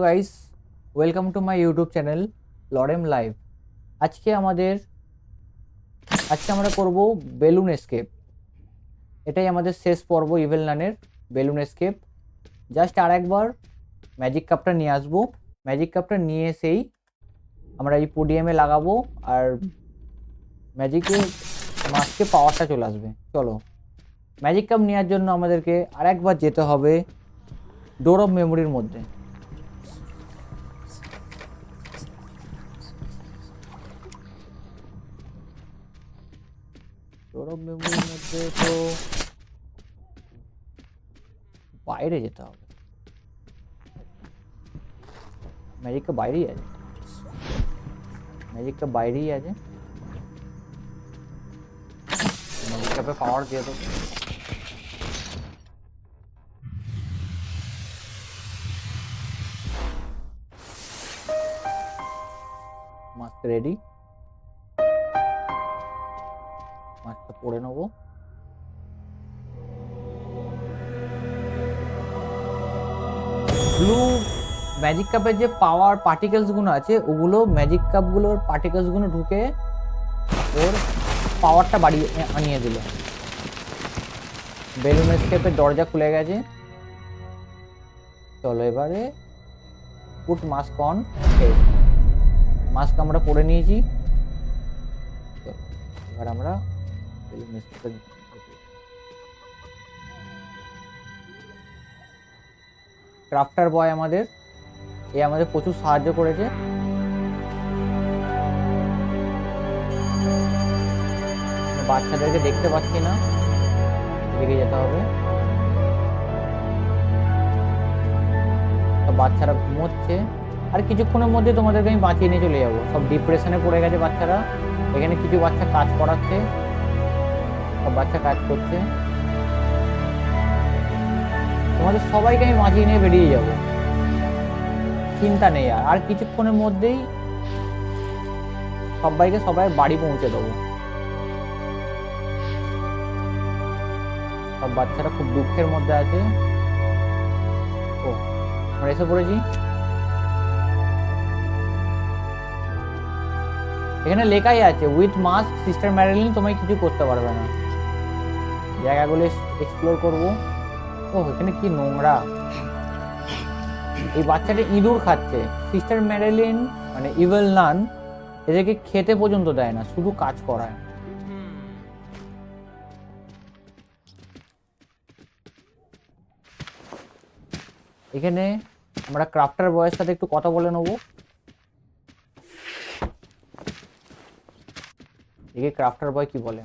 Guys, welcome to my YouTube channel lorem live. আজকে আমরা করব বেলুন এসকেপ। এটাই আমাদের শেষ পর্ব ইভেল নানের বেলুন এসকেপ। জাস্ট আর একবার ম্যাজিক কাপটা নিয়ে আসবো। ম্যাজিক কাপটা নিয়ে এসেই আমরা এই পোডিয়ামে লাগাবো আর ম্যাজিকে মাস্কে পাওয়ারটা চলে আসবে। চলো, ম্যাজিক কাপ নেওয়ার জন্য আমাদেরকে আর একবার যেতে হবে ডোর অফ মেমোরির মধ্যে। ডোর অফ মেমোরির মধ্যে তো বাইরে যেতে হবে। ম্যাজিকটা বাইরেই আছে, ম্যাজিকটা বাইরেই আছে। ম্যাজিক কাপে পাওয়ার দিয়ে দেবো। মাস্ক রেডি, মাস্কটা পরে নেবো। ব্লু ম্যাজিক কাপের যে পাওয়ার পার্টিকেলস গুলো আছে ওগুলো ম্যাজিক কাপগুলোর পার্টিকেলস গুলো ঢুকে ওর পাওয়ারটা বাড়িয়ে আনিয়ে দিল। বেলুন এসকেপের দরজা খুলে গেছে। চলো এবারে পুট মাস্ক অন। মাস্ক আমরা পরে নিয়েছি। এবার আমরা বেলুন এসকেপের ক্রাফটার বয় আমাদের প্রচুর সাহায্য করেছে। বাচ্চাদেরকে দেখতে পাচ্ছি না, এদিকে যেতে হবে। বাচ্চারা ঘুমোচ্ছে, আর কিছুক্ষণের মধ্যে তোমাদেরকে আমি বাঁচিয়ে নিয়ে চলে যাবো। সব ডিপ্রেশনে পড়ে গেছে বাচ্চারা। এখানে কিছু বাচ্চা কাজ করাচ্ছে, সব বাচ্চা কাজ করছে। তোমাদের সবাইকে আমি বাঁচিয়ে নিয়ে বেরিয়ে যাব, চিন্তা নেই। আর কিছুক্ষণের মধ্যেই সবাই বাড়ি পৌঁছে দেবো। সব বাচ্চারা খুব দুঃখের মধ্যে আছে। ও, আমরা এসে পড়েছি। এখানে লেখাই আছে উইথ মাস্ক সিস্টার ম্যারিলিন তোমায় কিছু করতে পারবে না। জায়গাগুলো এক্সপ্লোর করব। ও, এখানে কি নোংরা! এই বাচ্চাটা ইঁদুর খাচ্ছে। সিস্টার ম্যারিলিন মানে ইভেল নান এদেরকে খেতে পর্যন্ত দেয় না, শুধু কাজ করায়। এখানে আমরা ক্রাফটার বয়ের সাথে একটু কথা বলে নেবো। একে ক্রাফটার বয় কি বলে।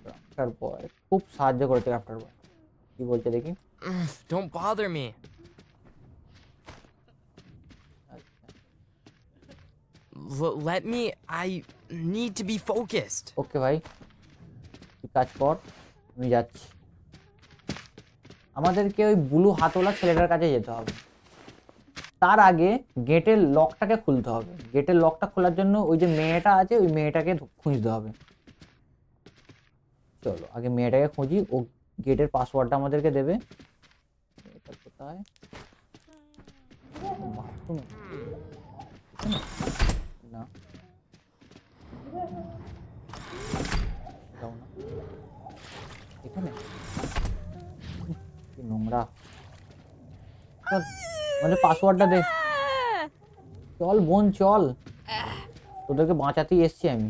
ক্রাফটার বয় খুব সাহায্য করেছে। ক্রাফটার বয় কি বলছে দেখি। Don't bother me. Let me. I need to be focused. ওকে ভাই, তুই কাজ কর, আমি যাচ্ছি। আমাদেরকে ওই ব্লু হাতওয়ালা ছেলেটার কাছে যেতে হবে। তার আগে গেটের লকটাকে খুলতে হবে। গেটের লকটা খোলার জন্য ওই যে মেয়েটা আছে, ওই মেয়েটাকে খুঁজতে হবে। চলো আগে মেয়েটাকে খুঁজি, ও গেটের পাসওয়ার্ডটা আমাদেরকে দেবে। এটা কোথায়? বাথরুমে না, যাও না এখানে। কি নোংরা! চল আমাদের পাসওয়ার্ডটা দে। চল বোন চল, তোদেরকে বাঁচাতেই এসছি আমি।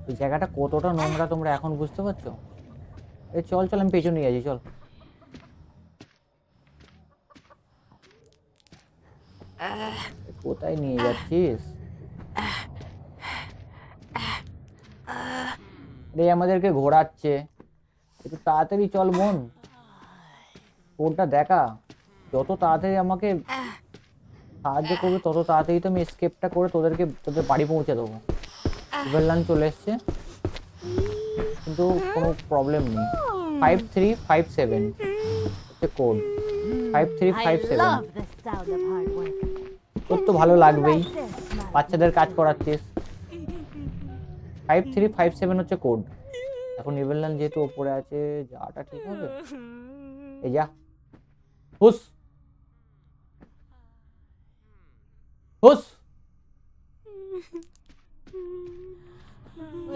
এই জায়গাটা কতটা নোংরা তোমরা এখন বুঝতে পারছো? এই চল চল, আমি পেছনে নিয়ে যাচ্ছি, চল। কোথায় নিয়ে যাচ্ছিস? রে আমাদেরকে ঘোরাচ্ছে, একটু তাড়াতাড়ি চল বোন। কোনটা দেখা, যত তাড়াতাড়ি আমাকে সাহায্য করবে তত তাড়াতাড়ি তো আমি এসকেপটা করে তোদের বাড়ি পৌঁছে দেবো। ইভেলনান চলে এসছে, কিন্তু কোনো প্রবলেম নেই। 5357 হচ্ছে কোড। 5357। তোর তো ভালো লাগবেই, বাচ্চাদের কাজ করাচ্ছিস। 5357 হচ্ছে কোড। এখন ইভেলনান যেহেতু ওপরে আছে, যাটা ঠিক হবে। এই যা, হুস হুস,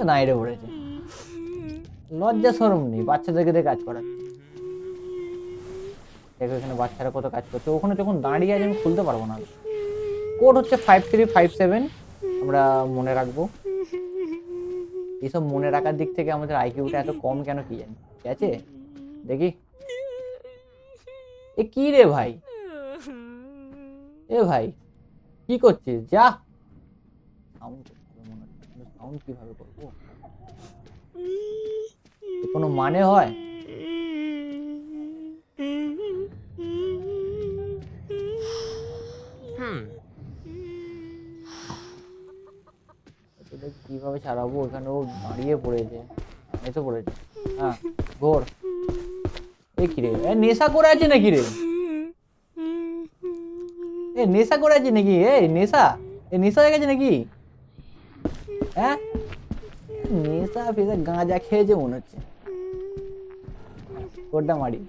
নাইরে পড়েছে, লজ্জা শরম নেই, বাচ্চাদেরকে দিয়ে কাজ করাচ্ছে। দেখো এখানে বাচ্চারা কত কাজ করছে, ওখানে যখন দাঁড়িয়ে আছে আমি খুলতে পারবো না। কোড হচ্ছে 5357, আমরা মনে রাখবো। এইসব মনে রাখার দিক থেকে আমাদের আইকিউটা এত কম কেন কি জানি। ঠিক আছে, দেখি। এ কি রে ভাই, এ ভাই কি করছিস? যা, সাউন্ড মনে হচ্ছে, সাউন্ড কিভাবে করবো? কোনো মানে হয়? তোদের কিভাবে ছাড়াবো? এখানে ও দাঁড়িয়ে পড়েছে, এসে পড়েছে। হ্যাঁ, ঘোর। এ কি রে, এ নেশা করে আছে নাকি রে? এ নেশা করে আছে নাকি? এই নেশা, এ নেশা হয়ে গেছে নাকি? হ্যাঁ, নেশা ফেসা গাঁজা খেয়েছে মনে হচ্ছে। কোডটা মারি,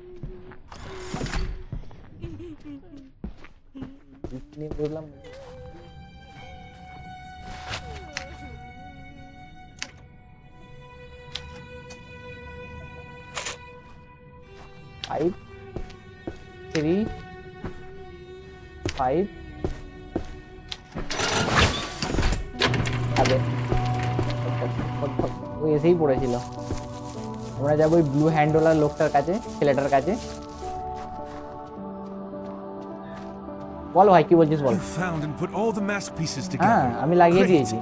বুঝলাম। ফাইভ 3 5 আগে ও এসেই পড়েছিল। আমরা যাবো ওই ব্লু হ্যান্ডওয়ালা লোকটার কাছে, ছেলেটার কাছে। বল ভাই কি বলছিস বল। You found and put all the mask pieces হ্যাঁ, together. আমি লাগিয়ে Great. দিয়েছি।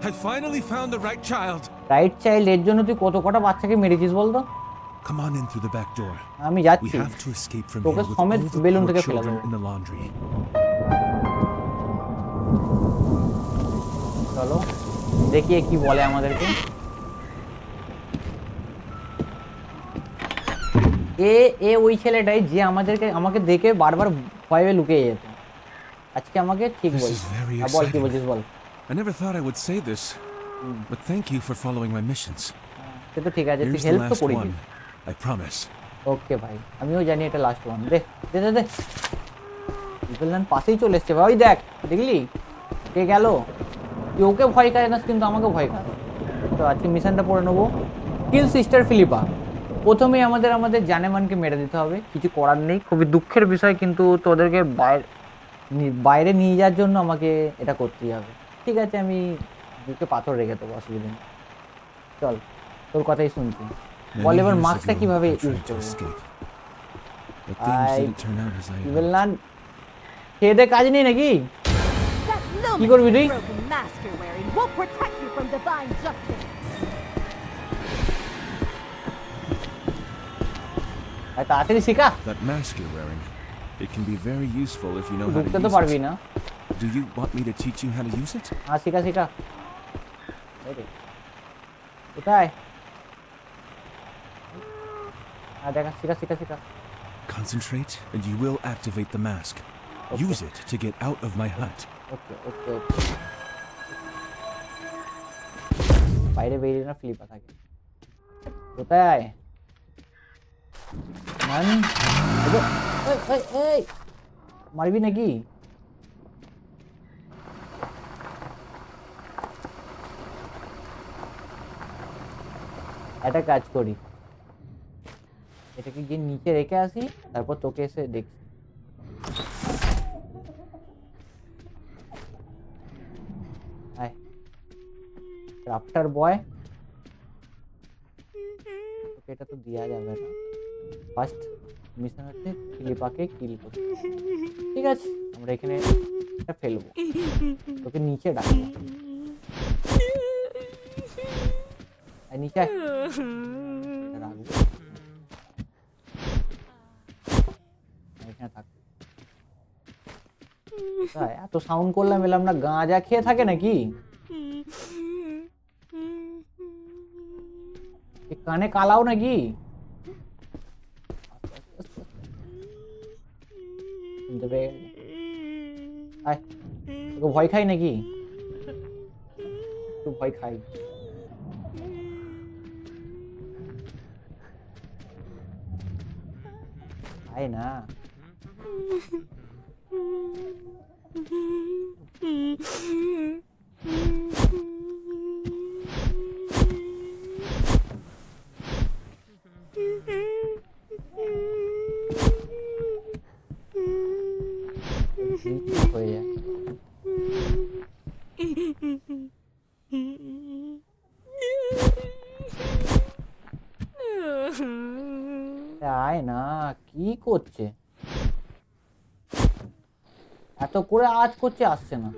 I finally found the right child. Right child এর জন্য তুই কত কটা বাচ্চাকে মেরেছিস বলতো? Come on in through the back door. আমি We যাচ্ছি, have to escape from তোকে here with সমেত all the বেলুন poor থেকে ফেলে children দেবো। in the laundry. চলো দেখি এ কি বলে আমাদেরকে। এ এ ওই ছেলেটাই যে আমাকে দেখে বারবার ভয়ে লুকিয়ে যেত। আজকে আমাকে ঠিক This বল। is very বল কি exciting. বলছিস বল। I never thought I would say this, but thank you for following my missions. সে তো ঠিক আছে, তুই Here's the হেল্প তো last করিস। one. I promise. ওকে ভাই, আমিও জানি এটা লাস্ট ওয়ান। দে দে দে দে। ইভেলনান পাশেই চলে এসছে ভাই, দেখ দেখলি কে গেল। তুই ওকে ভয় খায় না কিন্তু আমাকে ভয় খায়। তো আজকে মিশনটা পড়ে নেবো, কিল সিস্টার ফিলিপা। প্রথমেই আমাদের জানেমানকে মেরে দিতে হবে, কিছু করার নেই। খুবই দুঃখের বিষয়, কিন্তু তোদেরকে বাইরে নিয়ে যাওয়ার জন্য আমাকে এটা করতেই হবে। ঠিক আছে, আমি বুকে পাথর রেখে দেবো, অসুবিধা নেই। চল, তোর কথাই শুনছি। বল Many এবার years মাস্কটা ago, কিভাবে I ইউজ tried to করবো। escape, but things I- didn't turn out as I had hoped. ইভেলনান খেয়ে দে, কাজ নেই নাকি? That কি করবি তুই? broken mask you're wearing won't protect you from divine justice. আর তাড়াতাড়ি শিখা, That mask you're wearing, it can be very useful if you know how ঢুকতে to তো use পারবি it. না। Do you want me to teach you how to use it? হ্যাঁ শিখা শিখা। কোথায়? হ্যাঁ দেখা, শিখা শিখা শিখা। Concentrate, and you will activate the mask. Use it to get out of my hut. ওকে ওকে ওকে। বাইরে বেরিয়ে না, ফ্লিপা থাকে। কোথায়? মান এই এই এই, মারবি নাকি? একটা কাজ করি, এটাকে গিয়ে নিচে রেখে আসি, তারপর তোকে এসে দেখছি। আয় ক্রাফটার বয়, তোকে এটা তো দেওয়া যাবে না। ফার্স্ট মিশন হচ্ছে ফিলিপাকে কিল করতে। ঠিক আছে, আমরা এখানে এটা ফেলবো, তোকে নিচে ডাকবো। আয় নিচে আয়। এটা রাখবো, এখানে থাক। তাই এত সাউন্ড করলাম, এলাম না, গাঁজা খেয়ে থাকে নাকি? এ কানে কালাও নাকি? শুনতে পেয়ে গেছে। আয় তোকে ভয় খাই নাকি? একটু ভয় খাই। আয় না। ঠিক হয়ে যায়। আয় না, কি করছে? এত করে আওয়াজ করছে, আসছে না।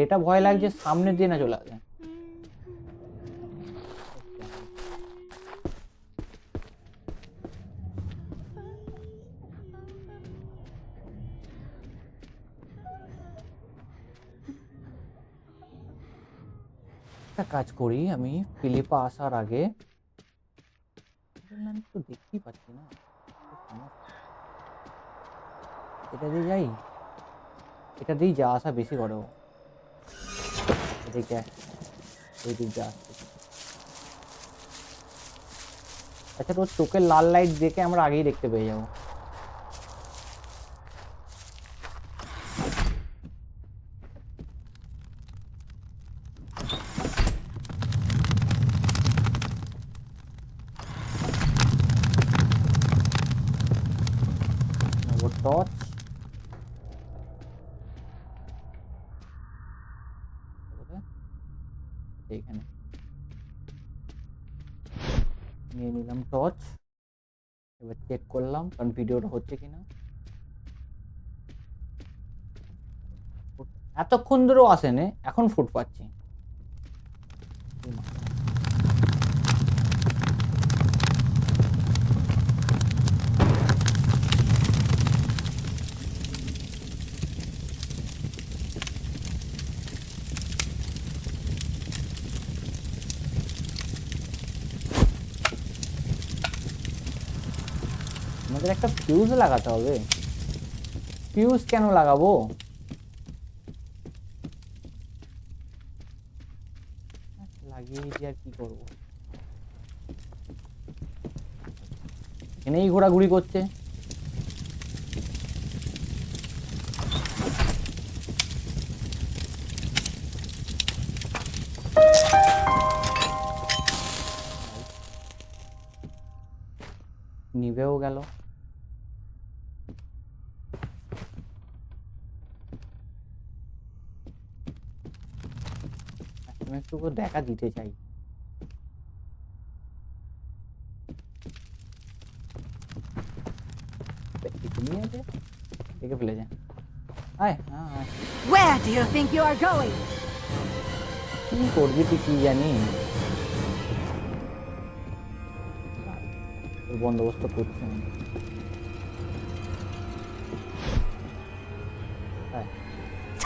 এটা ভয় লাগছে সামনে দিয়ে না চলে আসে। একটা কাজ করি, আমি ফিলিপা আসার আগে আমি তো দেখতেই পাচ্ছি না, কি সমস্যা। এটা দিয়ে যাই, এটা দিয়েই যা আসা বেশি করে ও। এদিকে এই দিক দিয়ে আসছে। আচ্ছা, তোর চোখের লাল লাইট দেখে আমরা আগেই দেখতে পেয়ে যাবো। টর্চ এইখানে নিয়ে নিলাম টর্চ। এবার চেক করলাম কারণ ভিডিওটা হচ্ছে কিনা। এতক্ষণ ধরেও আসেনি, এখন ফুট পাচ্ছি। আমাদের একটা ফিউজ লাগাতে হবে। ফিউজ কেন লাগাবো? লাগিয়ে দিয়ে আর কি করবো? এখানেই ঘোরাঘুরি করছে। নিভেও গেল। আমি একটু দেখা দিতে চাই। তুমি আছে দেখে ফেলে যা। আয় হ্যাঁ আয়। Where do you think you are going? কি করবি তুই কি জানি? বন্দোবস্ত করছি আমি।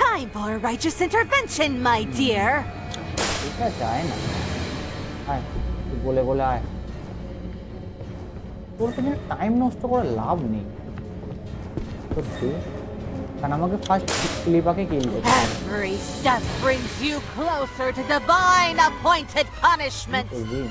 Time for a righteous intervention, my dear. এটা যায় না। আয় তুই বলে বলে আয়। তোর তো টাইম নষ্ট করে লাভ নেই সত্যি, কারণ আমাকে ফার্স্ট ফিলিপাকে কিল করতে হবে। Every step brings you closer to divine appointed punishment. করবি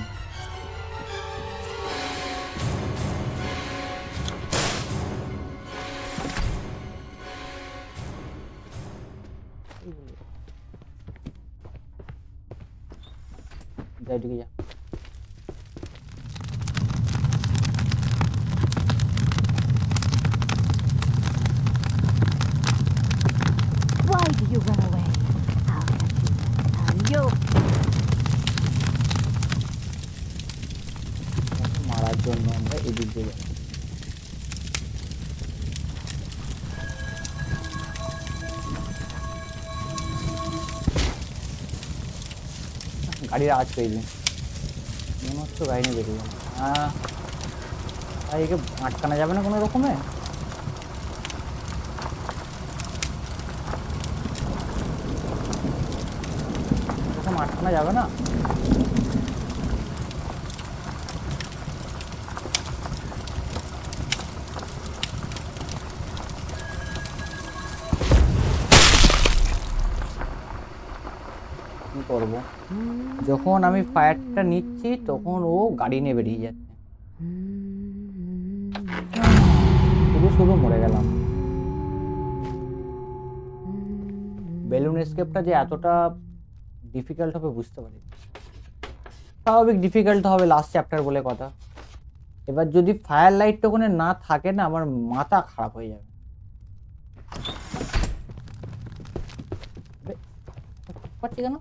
যাই ঢুকে যা। Why do you run away? I'll catch you next time. You'll মারার জন্য আমরা এদিক দিয়ে যাই। গাড়ির আওয়াজ পেয়েছি, মনে হচ্ছে গাড়ি নিয়ে বেরিয়ে যাবে। একে আটকানো যাবে না কোনো রকমে? এরকম আটকানো যাবে না? কি করব? যখন আমি ফায়ারটা নিচ্ছি তখন ও গাড়ি নিয়ে বেরিয়ে যাচ্ছে। শুধু শুধু মরে গেলাম। বেলুন এসকেপটা যে এতটা ডিফিকাল্ট হবে বুঝতে পারি। স্বাভাবিক ডিফিকাল্ট হবে, লাস্ট চ্যাপ্টার বলে কথা। এবার যদি ফায়ার লাইটটা ওখানে না থাকে না, আমার মাথা খারাপ হয়ে যাবে। পাচ্ছি কেন?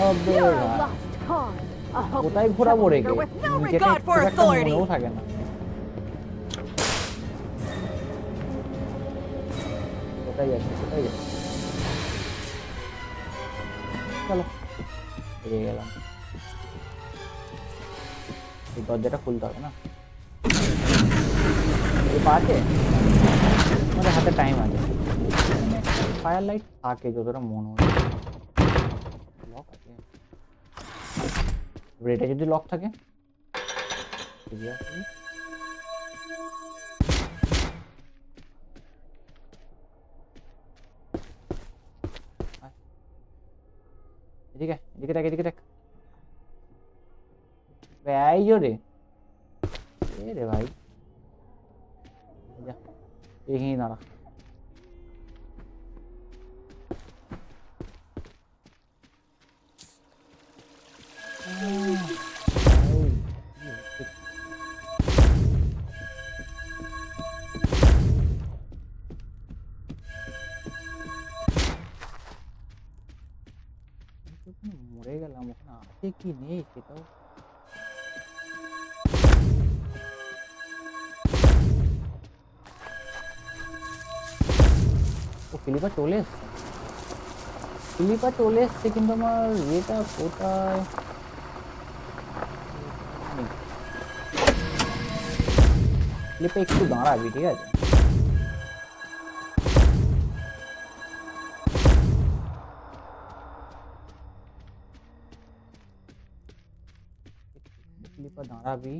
আবে You're a ভাই, lost cause. A কোথায় hopeless ঘোরাবো রেখে? troublemaker with no নিজেটা regard একটু for একটা authority. মনেও থাকে না। কোথায় যাচ্ছে, কোথায় যাচ্ছে? চলো, বেরিয়ে গেলাম। এই দরজাটা খুলতে হবে না? এই পাচ্ছে? আমাদের হাতে টাইম আছে। ফায়ার লাইট থাকে যতটা মনে হয়। লক আছে। এবার এটা যদি লক থাকে, এদিকে এদিকে দেখ, এদিকে দেখ। এই জোরে এ রে ভাই, যা এগিয়ে দাঁড়া। মরে গেলাম, ওখানে আছে কি নেই সেটাও। ও ক্লিপার চলে এসছে, ক্লিপার চলে এসছে, কিন্তু আমার ইয়েটা কোথায়? ক্লিপে একটু দাঁড়াবি, ঠিক আছে? ক্লিপে দাঁড়াবি।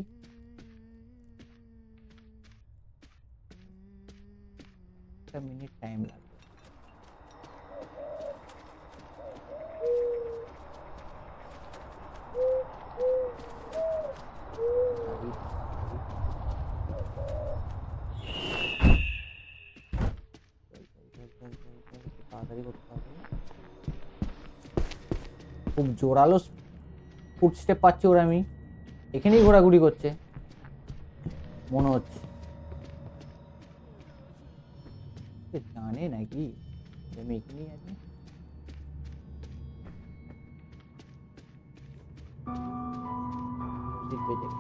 একটা মিনিট টাইম লাগবে। তাড়াতাড়ি করতে হবে। খুব জোরালো ফুটস্টেপ পাচ্ছি ওরা, আমি এখানেই ঘোরাঘুরি করছে মনে হচ্ছে। জানে নাকি আমি এখানেই আছি? মিউজিক বেজে গেছে।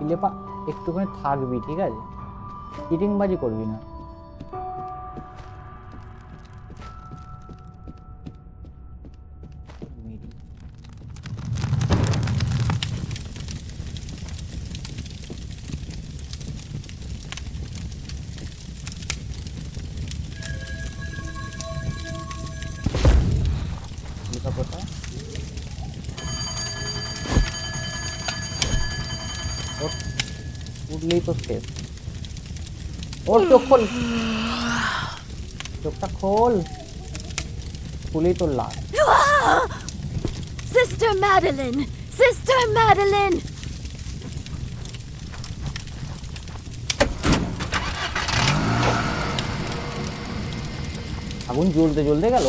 লেপা একটুখানি থাকবি, ঠিক আছে? চিটিংবাজি করবি না। কোথায় উঠলেই তো শেষ। ওর চোখ খোল, চোখটা খোল, খুলেই তো লাল। Sister Madeline! Sister Madeline! আগুন জ্বলতে জ্বলতে গেল।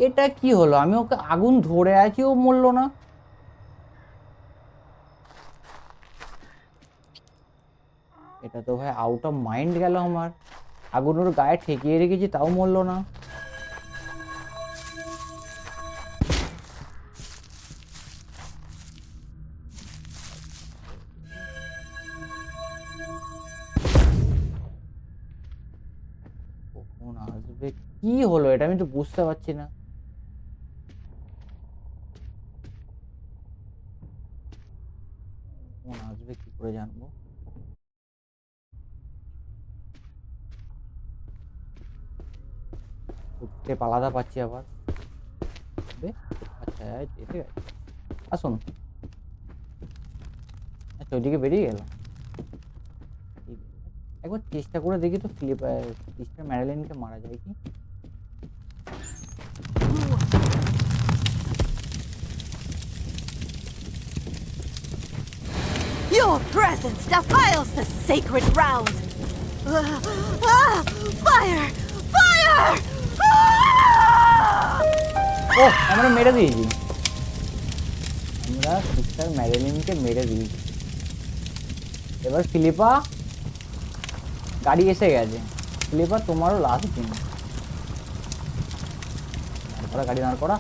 এটা কি হলো? আমি ওকে আগুন ধরে আছি, ও মরলো না। এটা তো ভাই আউট অফ মাইন্ড গেল আমার। আগুন ওর গায়ে ঠেকিয়ে রেখেছি, তাও মরলো না। কখন আসবে, কি হলো এটা আমি তো বুঝতে পারছি না। কখন আসবে কি করে জানবো? উঠতে আলাদা পাচ্ছি আবার। আচ্ছা এসে গেছে। আসুন। আচ্ছা ওইদিকে বেরিয়ে গেল। একবার চেষ্টা করে দেখি তো সিস্টার ম্যাডেলিনকে মারা যায় কি। Your presence defiles the sacred ground! Fire! Fire! ও আমরা মেরে দিয়েছি, আমরা সিস্টার ম্যাডেলিনকে মেরে দিয়েছি। এবার ফিলিপা, গাড়ি এসে গেছে। ফিলিপা তোমারও লাস্ট দিন। দাঁড় করা, গাড়ি দাঁড় করা।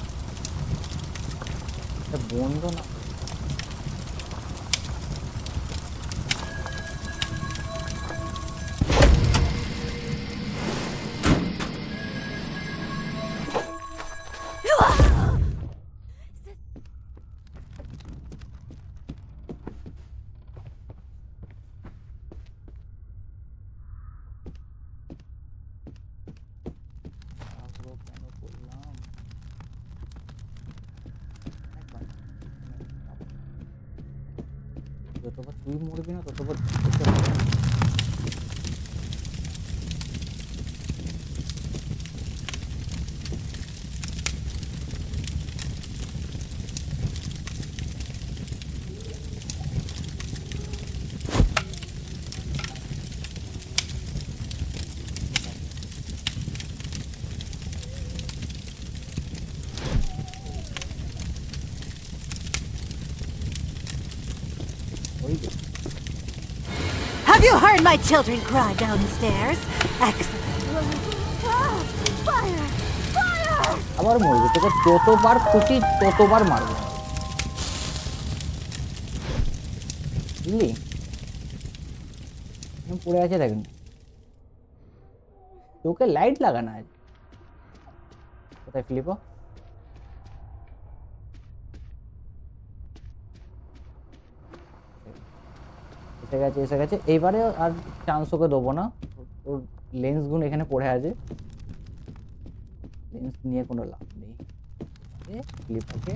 এটা বন্ধ না। কেন করলাম? যতবার তুই মরবি না ততবার ওই যে Have you heard my children cry downstairs? Excellent. Fire! Fire! আবার মরবি, তোকে যতবার খুশি ততবার মারবো, বুঝলি? পড়ে আছে দেখেন, তোকে লাইট লাগানো আছে। কোথায় ফিলিপো? এসে গেছে, এসে গেছে। এইবারে আর চান্স ওকে দেবো না। ওর লেন্স গুলো এখানে পড়ে আছে, লেন্স নিয়ে কোনো লাভ নেই। ফিলিপোকে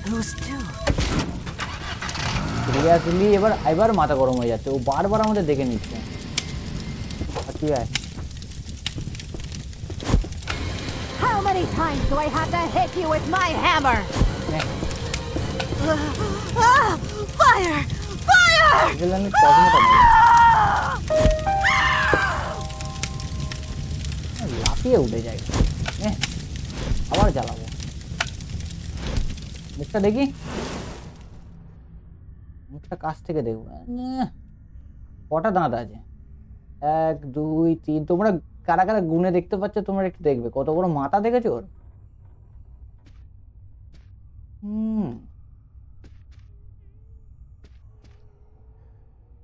Who's two? সিরিয়াসলি এবার এবার মাথা গরম হয়ে যাচ্ছে, ও বারবার আমাদের দেখে নিচ্ছে। আর তুই আয়। How many times do I have to hit you with my hammer? নে, Fire! Fire! এগুলো আমি কখনো পাবো না। লাফিয়ে উঠে যায়। নে, আবার জ্বালাবো। মুখটা দেখি, মুখটা কাছ থেকে দেখবো। কটা দাঁত আছে? 1 2 3। তোমরা কারা কারা গুনে দেখতে পাচ্ছ? তোমরা একটু দেখবে কত বড় মাথা দেখেছো ওর।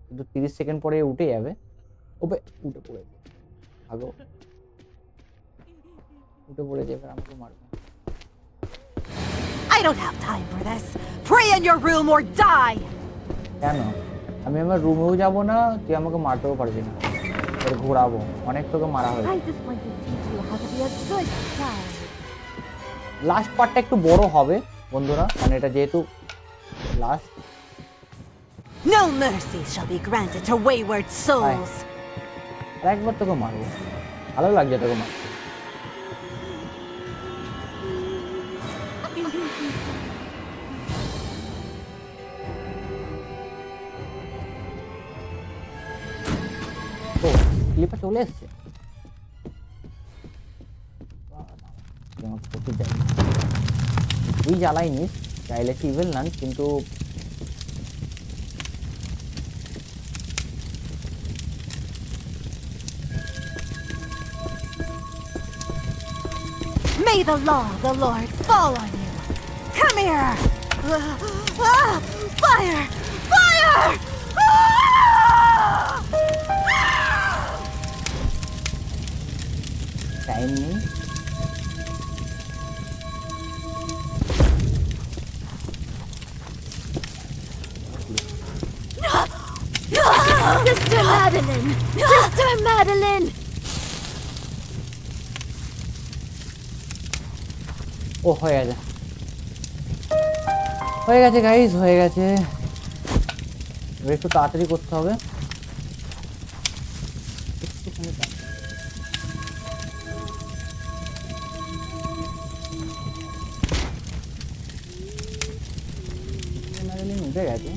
কিন্তু 30 সেকেন্ড পরে উঠে যাবে। ওপে উঠে পড়েছে, ভাগো, উঠে পড়েছে। এবার আমাকে মারবে। I don't have time for this. Pray in your room or die! কেন? আমি আমার রুমেও যাব না, তুই আমাকে মারতেও পারবি না। তোর ঘোরাবো, অনেক তোকে মারা হয়েছে। I just want to teach you how to be a good child. Last পার্টটা একটু বড় হবে বন্ধুরা, মানে এটা যেহেতু last. No mercy shall be granted to wayward souls. আর একবার তোকে মারবো, ভালো লাগছে তোকে মারতে। তো ক্লিপটা চলে এসছে। তুই জ্বালাইনিস, চাইলে ইভেল নান, কিন্তু May the law of the Lord fall on you. Come here! Fire! Fire! Time নেই। Sister Madeline! Sister Madeline! ও হয়ে গেছে, হয়ে গেছে গাইস, হয়ে গেছে। এবার একটু তাড়াতাড়ি করতে হবে। একটুখানি ম্যারিলিন উঠে গেছে।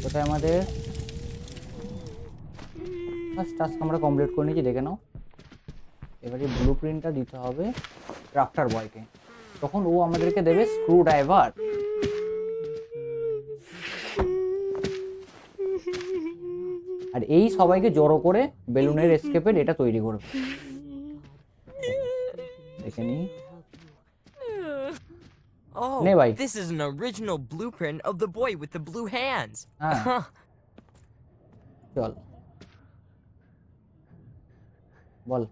কোথায় আমাদের ফার্স্ট টাস্ক আমরা কমপ্লিট করে নিয়েছি, দেখে নাও। এবারে ব্লু প্রিন্টটা দিতে হবে ক্রাফটার বয়কে, তখন ও আমাদেরকে দেবে স্ক্রু ড্রাইভার। আর এই সবাইকে জড়ো করে বেলুনের এসকেপের এটা তৈরি করবে। দেখে নি। Oh, Ne bhai. this is an original blueprint of the boy with the blue hands. হ্যাঁ চল বল।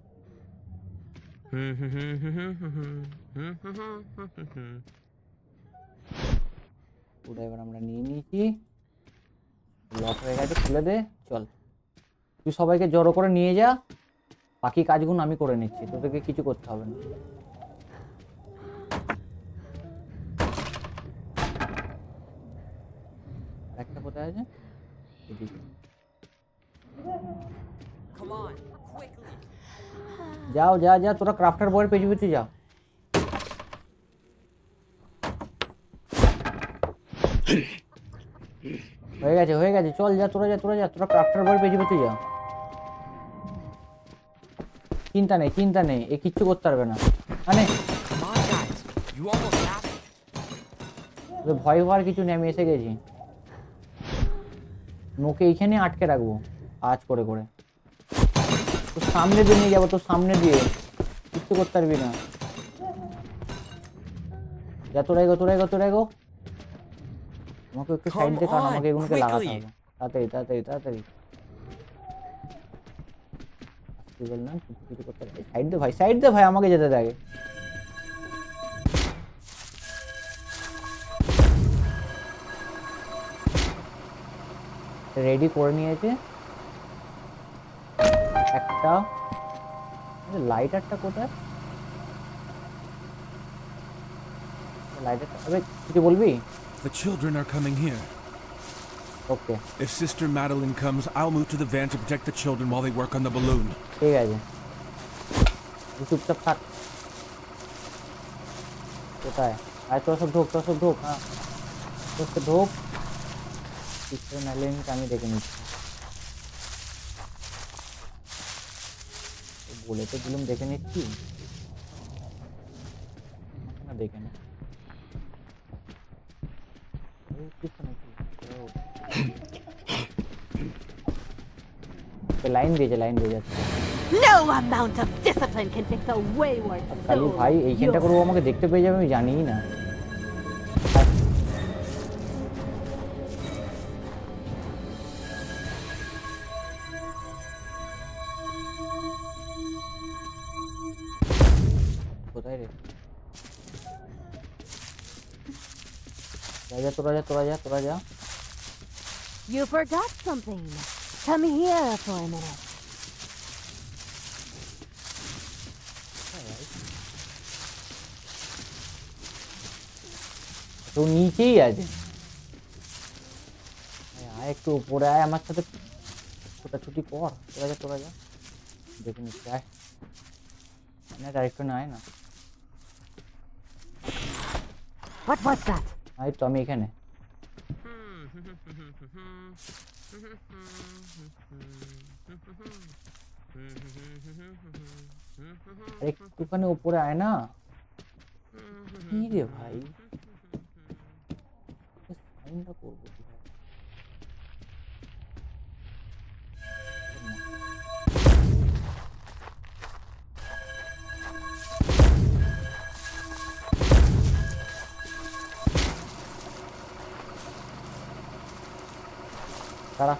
ওটা এবার আমরা নিয়ে নিয়েছি, লক হয়ে গেছে, খুলে দে। চল তুই সবাইকে জড়ো করে নিয়ে যা, বাকি কাজগুলো আমি করে নিচ্ছি, তোদেরকে কিছু করতে হবে না। একটা কোথায় আছে? এদিকে। Come on, quickly. যাও, যা যা, তোরা ক্রাফটার বয়ের পেছু পেছু যা। হয়ে গেছে, হয়ে গেছে, চল যা, তোরা যা, তোরা যা, তোরা ক্রাফটার বয়ের পেছু পেছু যা। চিন্তা নেই, চিন্তা নেই, এ কিচ্ছু করতে পারবে না। মানে Come on, guys. You almost have it. ভয় হওয়ার কিছু নেই, আমি এসে গেছি। নোকে এইখানে আটকে রাখবো আজ করে করে, তোর সামনে দিয়ে নিয়ে যাবো, তোর সামনে দিয়ে, কিচ্ছু করতে পারবি না। যা, তোরা এগো, তোরা এগো, তোরা এগো। আমাকে একটু সাইড দিয়ে কারণ আমাকে এগুলোকে লাগাতে হবে। তাড়াতাড়ি তাড়াতাড়ি তাড়াতাড়ি। না কিছু করতে পারবি, সাইড দে ভাই, সাইড দে ভাই, আমাকে যেতে দেয়। রেডি করে নিয়েছে একটা। লাইটারটা কোথায়? লাইটারটা আরে কিছু বলবি? The children are coming here. Okay If Sister Madeline comes, I'll move to the van to protect the children while they work on the balloon. ঠিক আছে, তুই চুপচাপ থাক। কোথায়? আয় তোরা সব ঢোক, তোরা সব ঢোক। হ্যাঁ তোর সব ঢোক। সিস্টার ম্যাডেলিনকে আমি দেখে নিচ্ছি। বলে তো দিলাম দেখে নিচ্ছি, না দেখে নে। লাইন দিয়েছে, লাইন দিয়ে যাচ্ছে। No amount of discipline can fix a wayward Kalu soul. ভাই এইখানটা করে ও আমাকে দেখতে পেয়ে যাবে, আমি জানিই না। কোথায় রে? যা যা, তোরা যা, তোরা যা, তোরা যা। You forgot something. Come here for a minute. তো নিচেই আছে। আয় একটু উপরে আয়, আমার সাথে ছোটাছুটি কর। তোরা যা, তোরা যা, দেখে নিচ্ছি। আয় না, ডাইরেক্ট না, আয় না। What was that? আয় তো আমি এখানে। একটুখানি উপরে আয় না। কি রে ভাই, সাইনটা করবো কিভাবে? তারা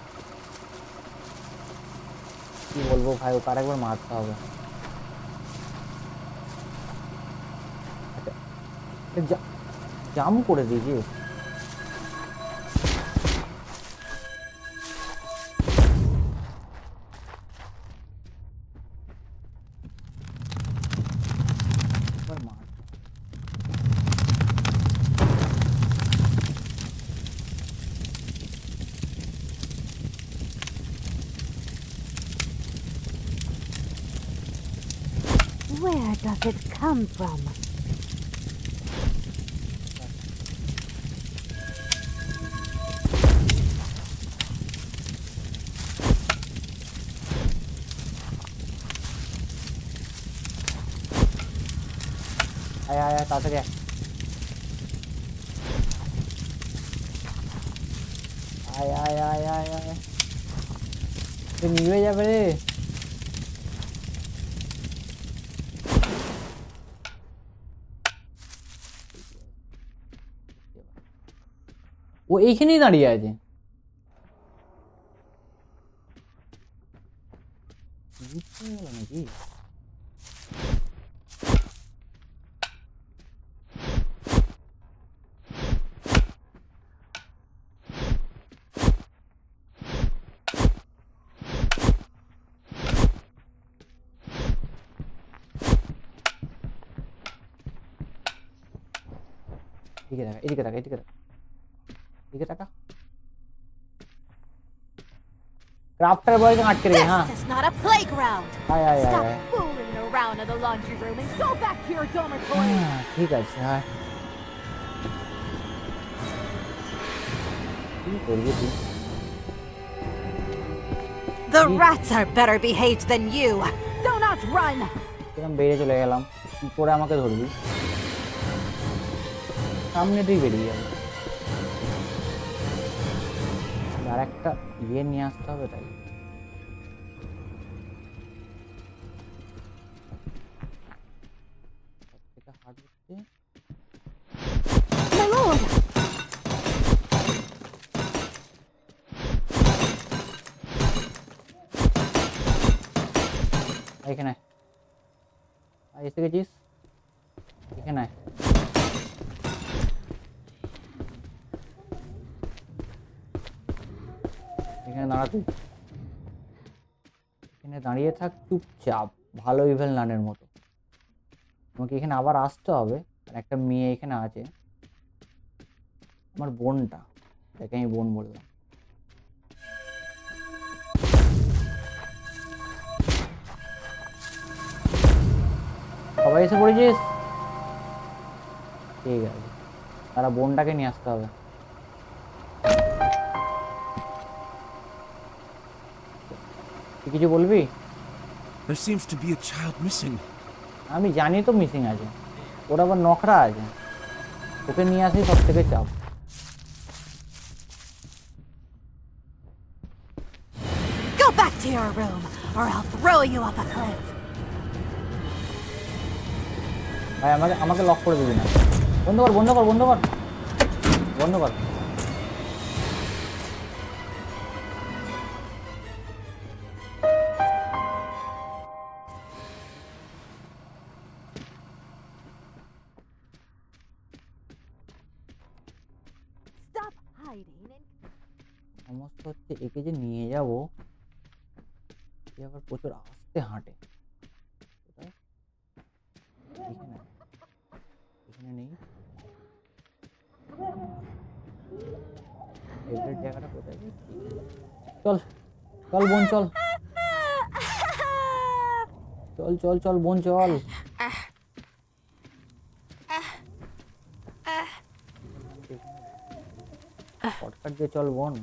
কি বলবো ভাই, ওকে আরেকবার মারতে হবে। জাম করে দিয়েছি। Where does it come from? আয় আয় আয় তাড়াতাড়ি আয়। আয় আয় আয় আয় আয় নিভে যাবে রে। ও এইখানেই দাঁড়িয়ে আছে। বুঝতে পারলাম নাকি? এদিকে টাকা এদিকে টাকা এদিকে টাকা এদিকে টাকা ক্রাফটার বয়কে আটকে রে। হ্যাঁ This is not a playground. আয় আয় আয় Stop আয়। fooling around in the laundry room and go back to your dormitory. হ্যাঁ, ঠিক আছে। হ্যাঁ কি করবি তুই? The rats are better behaved than you. Do not run. কিরম বেরিয়ে চলে গেলাম, কি করে আমাকে ধরবি? সামনে তুই বেরিয়ে যাবি। আর একটা ইয়ে নিয়ে আসতে হবে তাই। সবথেকে hard হচ্ছে My lord! এখানে আয়, এসে গেছিস এখানে আয়। এখানে দাঁড়া তুই, এখানে দাঁড়িয়ে থাক চুপচাপ, ভালো ইভেল নানের মতো। আমাকে এখানে আবার আসতে হবে। আর একটা মেয়ে এখানে আছে, আমার বোনটা, তাকে আমি বোন বললাম। সবাই এসে পড়েছিস? ঠিক আছে, তারা বোনটাকে নিয়ে আসতে হবে। তুই কিছু বলবি? There seems to be a child missing. আমি জানি তো মিসিং আছে, ওর আবার নখরা আছে, ওকে নিয়ে আসি সব থেকে চাপ। Go back to your room, or I'll throw you off a cliff. ভাই আমাকে আমাকে লক করে দিবি না। বন্ধ কর বন্ধ কর বন্ধ কর বন্ধ কর। Stop hiding and সমস্ত হচ্ছে একে যে নিয়ে যাব, এ আবার প্রচুর আস্তে হাঁটে। কোথায়? এখানে এখানে নেই। ফেভারিট জায়গাটা কোথায়? চল চল বোন চল চল চল চল বোন চল। শর্টকাট দিয়ে চল বোন।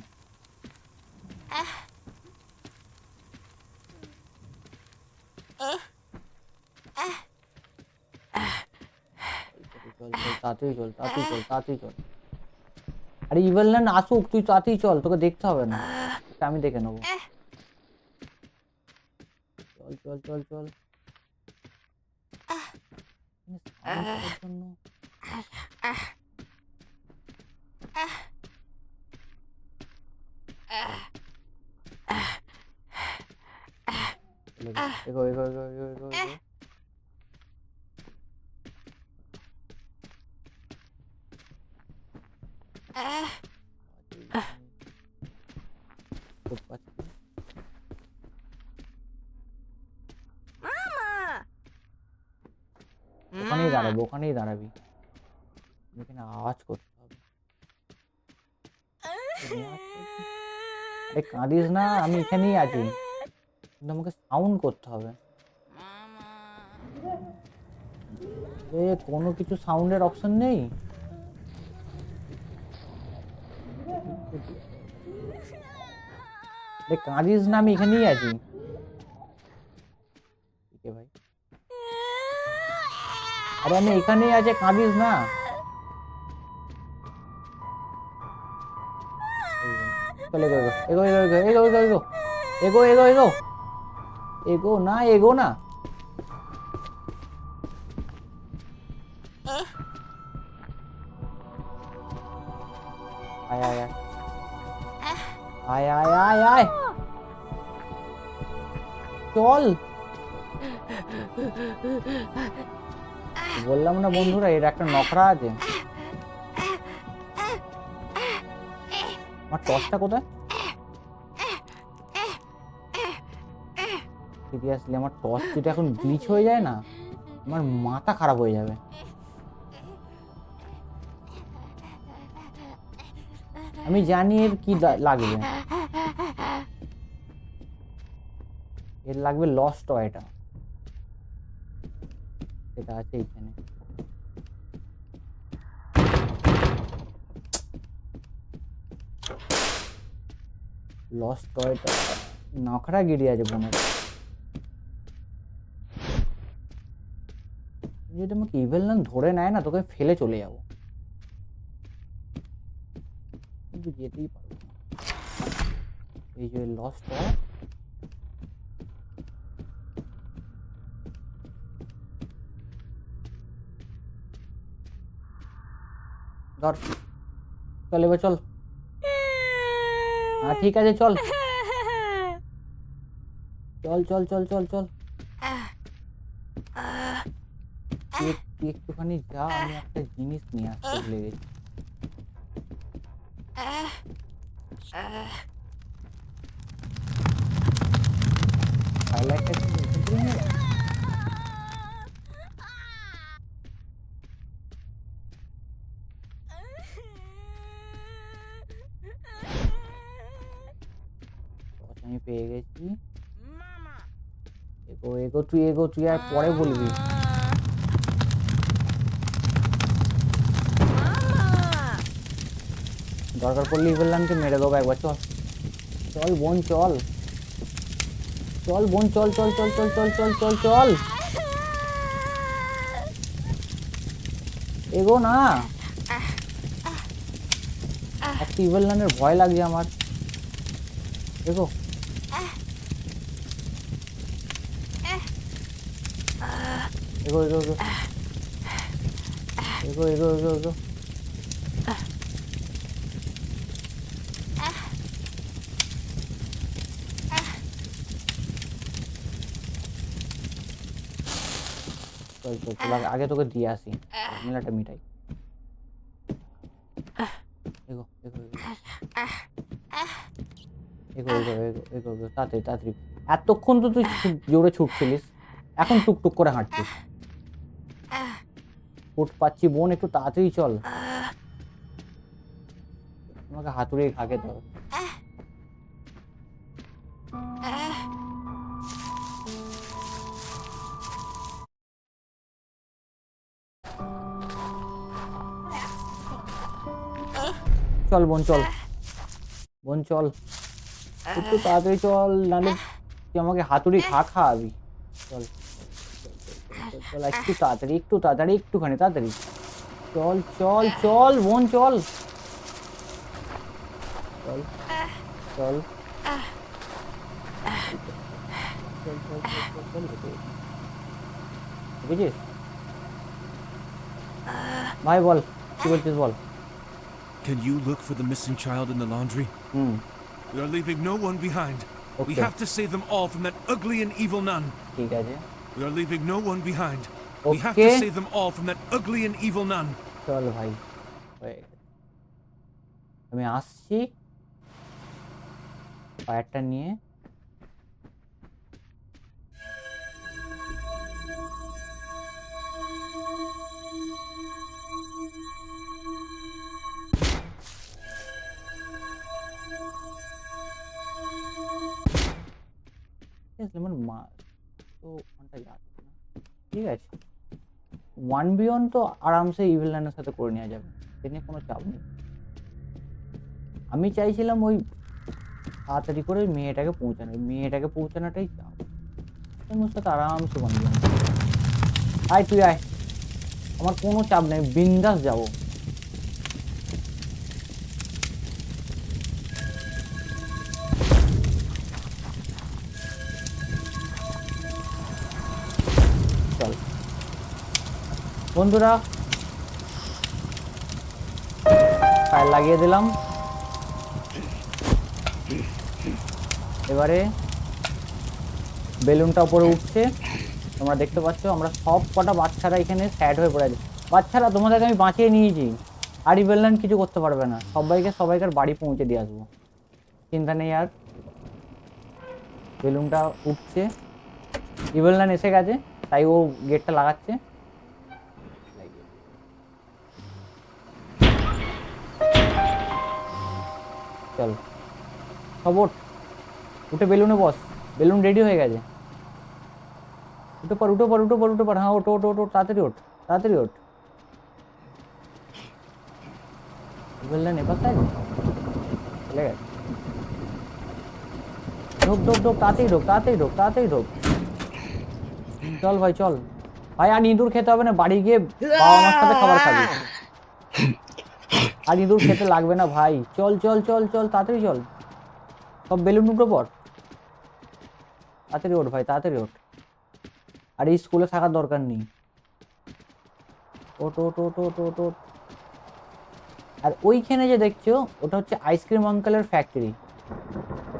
চল চল তাড়াতাড়ি চল তাড়াতাড়ি চল তাড়াতাড়ি চল। আরে ইভেল নান আসুক, তুই তাড়াতাড়ি চল, তোকে দেখতে হবে না, আমি দেখে নেবো। চল চল চল চল। সাউন্ড করার জন্য এগো এগো এগো এগো এগো এগো। খুব পাচ্ছি। ওখানেই দাঁড়াবি ওখানেই দাঁড়াবি, এখানে আওয়াজ করতে হবে। আরে কাঁদিস না, আমি এখানেই আছি, কিন্তু আমাকে সাউন্ড করতে হবে। কোনো কিছু সাউন্ডের অপশন নেই। কাঁদিস না, আমি এখানেই আছি। ঠিক আছে ভাই, আরে আমি এখানেই আছি, কাঁদিস না। চল এগো এগো এগো এগো এগো এগো এগো এগো এগো এগো এগো না, এগো না। আয় আয় আয় আয় আয় আয় আয়, চল। বললাম না বন্ধুরা, এর একটা নখরা আছে। আমার টর্চটা কোথায়? সিরিয়াসলি আমার টর্চ যদি এখন গ্লিচ হয়ে যায় না, আমার মাথা খারাপ হয়ে যাবে। আমি জানি এর কি লাগবে, এর লাগবে লস্ট টয়টা, এটা আছে এইখানে। লস্ট টয়টা নখরা গিরি আছে বোনের। যদি আমাকে ইভেল নান ধরে নেয় না, তোকে ফেলে চলে যাবো, কিন্তু যেতেই পারবো না। এই যে লস্ট টয়, ধর, চল এবার চল। হ্যাঁ ঠিক আছে, চল চল চল চল চল চল। তুই একটুখানি যা, আমি একটা জিনিস নিয়ে আসতে ভুলে গেছি। আমি পেয়ে গেছি। এগো এগো তুই, এগো তুই, আর পরে বলবি। দরকার পড়লে ইভেলানকে মেরে দেবো একবার। চল চল বোন, চল চল বোন, চল চল চল চল চল চল চল চল, এগো না। একটা ইভেলানের ভয় লাগছে আমার। এগো এগো এগো এগো এগো এগো এগো এগো। চল চল চল, আগে তোকে দিয়ে আসি, মেলাটা মিটাই। এগো এগো এগো এগো এগো এগো এগো এগো, তাড়াতাড়ি তাড়াতাড়ি। এতক্ষণ তো তুই জোরে ছুটছিলিস, এখন টুকটুক করে হাঁটছিস। ফুট পাচ্ছি বোন, একটু তাড়াতাড়ি চল। আমাকে হাতুড়ে খা খেতে হবে। চল বোন চল, বোন চল, একটু তাড়াতাড়ি চল, নাহলে তুই আমাকে হাতুড়ি খাওয়াবি। চল চল, একটু তাড়াতাড়ি, একটু তাড়াতাড়ি, একটুখানি তাড়াতাড়ি। চল চল চল বোন চল, চল চল বুঝিস ভাই? বল কি বলছিস, বল। Can you look for the missing child in the laundry? We are leaving no one behind. We Okay. have to save them all from that ugly and evil nun. ঠিক আছে, We are leaving no one behind. We have to Okay. save them all from that ugly and evil nun. চল ভাই, হয়ে গেছে। আমি আসছি ফায়ারটা নিয়ে। আমার মা তো ওখানটা যাচ্ছে না, ঠিক আছে। 1v1 তো আরামসে ইভিল ল্যান্ডের সাথে করে নেওয়া যাবে, সে নিয়ে কোনো চাপ নেই। আমি চাইছিলাম ওই তাড়াতাড়ি করে মেয়েটাকে পৌঁছানোটাই চাপ। ওর সাথে আরামসে 1v1। আয় তুই আয়, আমার কোনো চাপ নেই, বিন্দাস যাবো। চল বন্ধুরা, ফায়ার লাগিয়ে দিলাম। এবারে বেলুনটা উপরে উঠছে, তোমরা দেখতে পাচ্ছ। আমরা সব কটা বাচ্চারা এখানে স্যাড হয়ে পড়ে আছে। বাচ্চারা, তোমাদেরকে আমি বাঁচিয়ে নিয়েছি, আর ইভেলল্যান্ড কিছু করতে পারবে না। সবাইকার বাড়ি পৌঁছে দিয়ে আসবো, চিন্তা নেই আর। বেলুনটা উঠছে, ইভেলল্যান্ড এসে গেছে, তাই ও গেটটা লাগাচ্ছে। চল সব ওঠ, উঠে বেলুনে বস, বেলুন রেডি হয়ে গেছে। উঠে পর। হ্যাঁ ওঠ, তাড়াতাড়ি ওঠ। বেলুন এবার তাই চলে গেছে। ঢোক, তাড়াতাড়ি ঢোক। চল ভাই, চল ভাই। আর ইঁদুর খেতে হবে না, বাড়ি গিয়ে বাবা মার সাথে খাবার খাবি। আর ইঁদুর খেতে লাগবে না ভাই। চল, তাড়াতাড়ি চল। সব বেলুন উঠে পড়, তাড়াতাড়ি ওঠ ভাই, তাড়াতাড়ি ওঠ। আর এই স্কুলে থাকার দরকার নেই। ওঠ। আর ওইখানে যে দেখছো, ওটা হচ্ছে আইসক্রিম আঙ্কেলের ফ্যাক্টরি।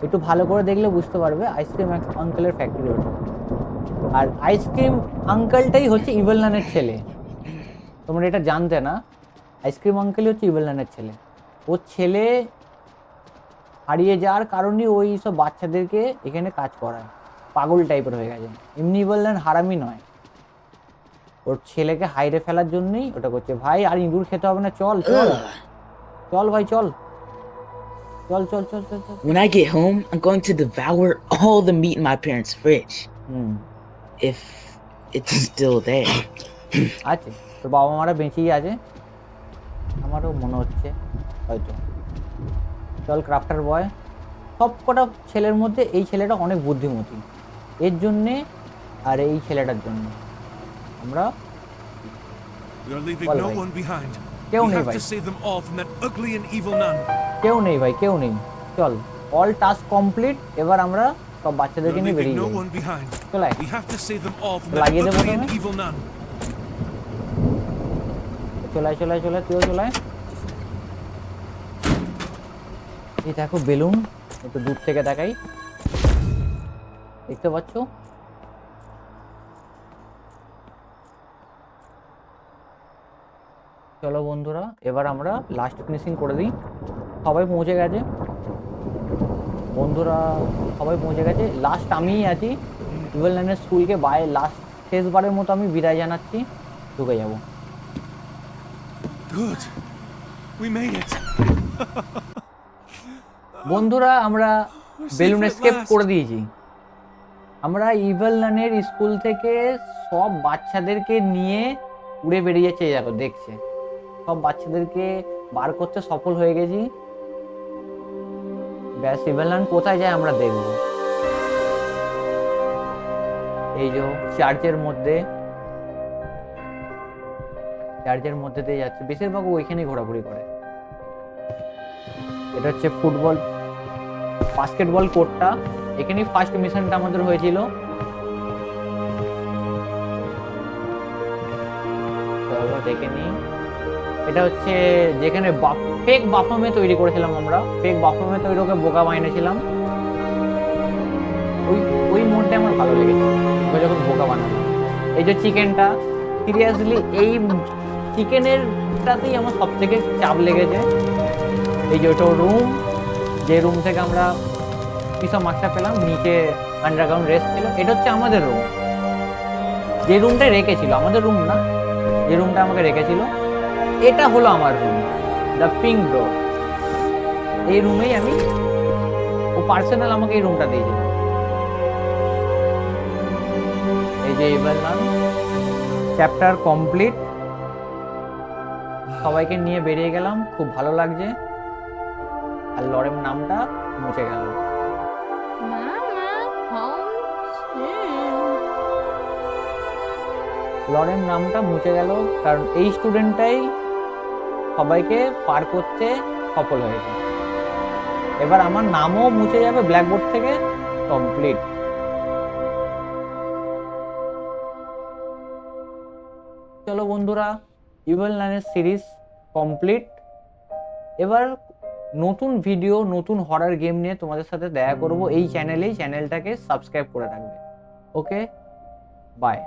একটু ভালো করে দেখলে বুঝতে পারবে, আইসক্রিম আঙ্কেলের ফ্যাক্টরি ওটা। আর আইসক্রিম আঙ্কেলটাই হচ্ছে ইভেলল্যান্ডের ছেলে। তোমরা এটা জানতে না, আইসক্রিম আঙ্কেলই হচ্ছে ইভেলল্যান্ডের ছেলে। ওর ছেলে হারিয়ে যাওয়ার কারণে ওই সব বাচ্চাদেরকে এখানে কাজ করায়, পাগল টাইপের হয়ে গেছে। এমনি ইভেলল্যান্ড হারামি নয়, ওর ছেলেকে হাইরে ফেলার জন্যই ওটা করছে। ভাই আর ইঁদুর খেতে হবে না, চল ভাই, চল। When I get home, I'm going to devour all the meat in my parents' fridge. If it's still there. আছে, তোর বাবা মারা বেঁচেই আছে, আমারও মনে হচ্ছে হয়তো। চল ক্রাফটার বয়। সব কটা ছেলের মধ্যে এই ছেলেটা অনেক বুদ্ধিমতী, এর জন্যে আর এই ছেলেটার জন্য আমরা We are leaving Well, no bhai. one behind. Keu We nahi, have bhai. to save them all from that ugly and evil nun. কেউ নেই ভাই, কেউ নেই। চল, অল টাস্ক কমপ্লিট। এবার আমরা সব We বাচ্চাদেরকে are নিয়ে leaving বেরিয়ে no যাই। one behind. চলে We have to save them all from that লাগিয়ে দেবো ugly and তোমরা? evil nun. চলে, তুইও চলে। এই দেখো বেলুন, একটু দূর থেকে দেখাই, দেখতে পাচ্ছ? চলো বন্ধুরা, এবার আমরা লাস্ট ফিনিশিং করে দিই। সবাই পৌঁছে গেছে বন্ধুরা, লাস্ট আমিই আছি। ইভেলল্যান্ডের স্কুলকে শেষবারের মতো আমি বিদায় জানাচ্ছি, ঢুকে যাব। Good. We made it. বন্ধুরা, আমরা safe balloon at escape last. করে দিয়েছি। আমরা ইভেলল্যান্ডের স্কুল থেকে সব বাচ্চাদেরকে নিয়ে উড়ে বেরিয়ে যাচ্ছে। দেখো, দেখছে সব বাচ্চাদেরকে বার করতে সফল হয়ে গেছি। ব্যাস, ইভেলল্যান্ড কোথায় যায় আমরা দেখব। এই যে চার্চের মধ্যে দিয়ে যাচ্ছে, বেশিরভাগ ওইখানেই ঘোরাঘুরি করে। এটা হচ্ছে বাস্কেটবল কোর্টটা, এখানেই ফার্স্ট মিশনটা আমাদের হয়েছিল। চলো দেখে নিই। এটা হচ্ছে যেখানে ফেক বাফামে তৈরি করেছিলাম আমরা, ফেক বাফামে তৈরি ওকে বোকা বানিয়েছিলাম। ওই মোড়টা আমার ভালো লেগেছে, ওকে যখন বোকা বানাবো। এই যে চিকেনটা, সিরিয়াসলি এই চিকেনেরটাতেই আমার সব থেকে চাপ লেগেছে। এই যে ওটা রুম, যে রুম থেকে আমরা পিসা মাছটা পেলাম, নিচে আন্ডারগ্রাউন্ড রেস্ট ছিল। এটা হচ্ছে আমাদের রুম, যে রুমটা রেখেছিল, আমাদের রুম না, যে রুমটা আমাকে রেখেছিল, এটা হলো আমার রুম, দ্য পিঙ্ক ডোর। এই রুমেই ও পার্সোনাল আমাকে এই রুমটা দিয়েছিল। এই যে ইভেলল্যান্ড, চ্যাপ্টার কমপ্লিট। সবাইকে নিয়ে বেরিয়ে গেলাম, খুব ভালো লাগছে। আর লরেম নামটা মুছে গেল। Mama, home soon. লরেম নামটা মুছে গেল কারণ এই স্টুডেন্টটাই সবাইকে পার করতে সফল হয়েছে। এবার আমার নামও মুছে যাবে ব্ল্যাকবোর্ড থেকে। কমপ্লিট। চলো বন্ধুরা, ইভেল নানের সিরিজ কমপ্লিট। এবার নতুন ভিডিও, নতুন হরার গেম নিয়ে তোমাদের সাথে দেখা করব এই চ্যানেলেই। চ্যানেলটাকে সাবস্ক্রাইব করে রাখবে। ওকে, বাই।